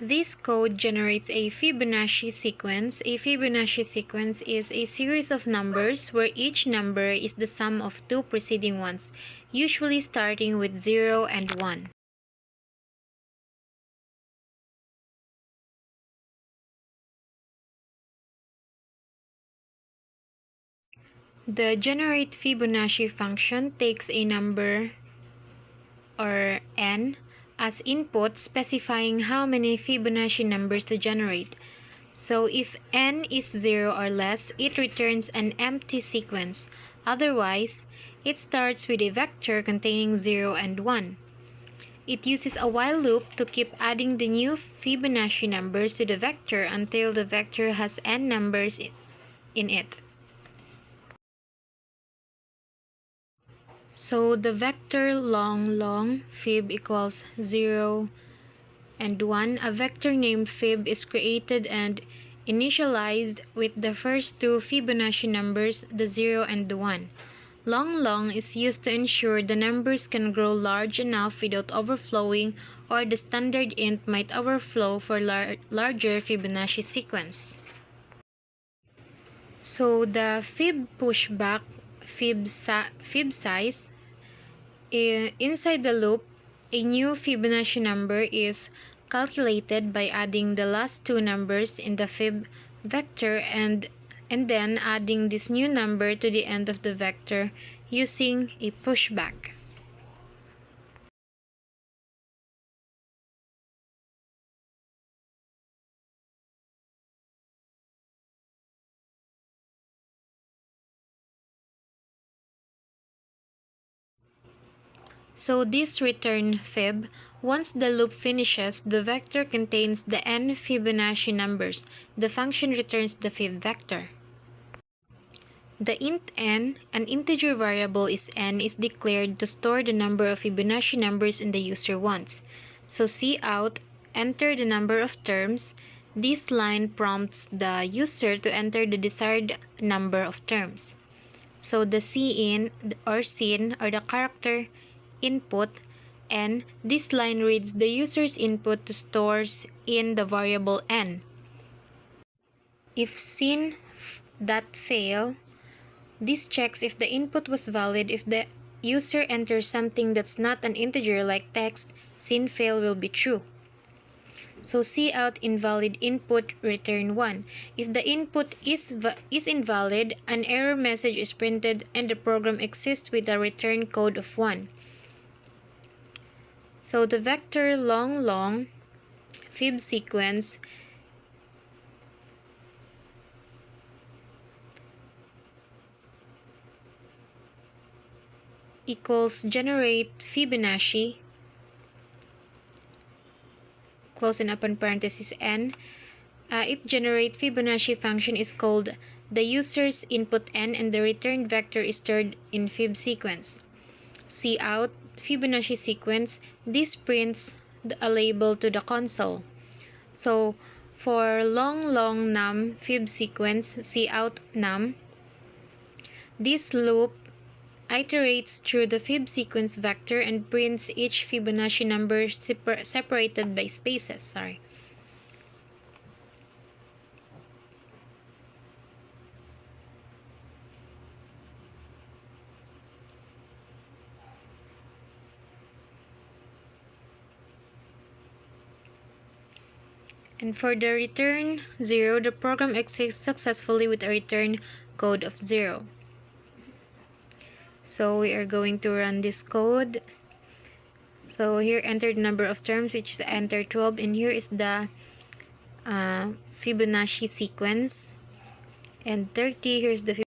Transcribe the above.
This code generates a Fibonacci sequence. A Fibonacci sequence is a series of numbers where each number is the sum of two preceding ones, usually starting with 0 and 1. The generate Fibonacci function takes a number, or n, as input, specifying how many Fibonacci numbers to generate. So if n is 0 or less, it returns an empty sequence. Otherwise, it starts with a vector containing 0 and 1. It uses a while loop to keep adding the new Fibonacci numbers to the vector until the vector has n numbers in it. So the vector long fib equals 0 and 1. A vector named fib is created and initialized with the first two Fibonacci numbers, the 0 and the 1. Long is used to ensure the numbers can grow large enough without overflowing, or the standard int might overflow for larger Fibonacci sequence. So the fib pushback fib size, inside the loop, a new Fibonacci number is calculated by adding the last two numbers in the fib vector and then adding this new number to the end of the vector using a pushback. So this return fib, once the loop finishes, the vector contains the n Fibonacci numbers. The function returns the fib vector. The int n, an integer variable is declared to store the number of Fibonacci numbers in the user wants. So cout, enter the number of terms. This line prompts the user to enter the desired number of terms. So the cin or the character input, n, this line reads the user's input to stores in the variable n. If sin.fail, this checks if the input was valid. If the user enters something that's not an integer like text, sin.fail will be true. So cout invalid input, return 1. If the input is invalid, an error message is printed and the program exists with a return code of 1. So the vector long fib sequence equals generate Fibonacci, close and open parenthesis n. If generate Fibonacci function is called, the user's input n and the returned vector is stored in fib sequence. Cout Fibonacci sequence, this prints a label to the console. So for long num fib sequence, cout num, this loop iterates through the fib sequence vector and prints each Fibonacci number separated by spaces. And for the return 0, the program exits successfully with a return code of 0. So we are going to run this code. So here, enter the number of terms, which is enter 12, and here is the Fibonacci sequence. And 30, here's the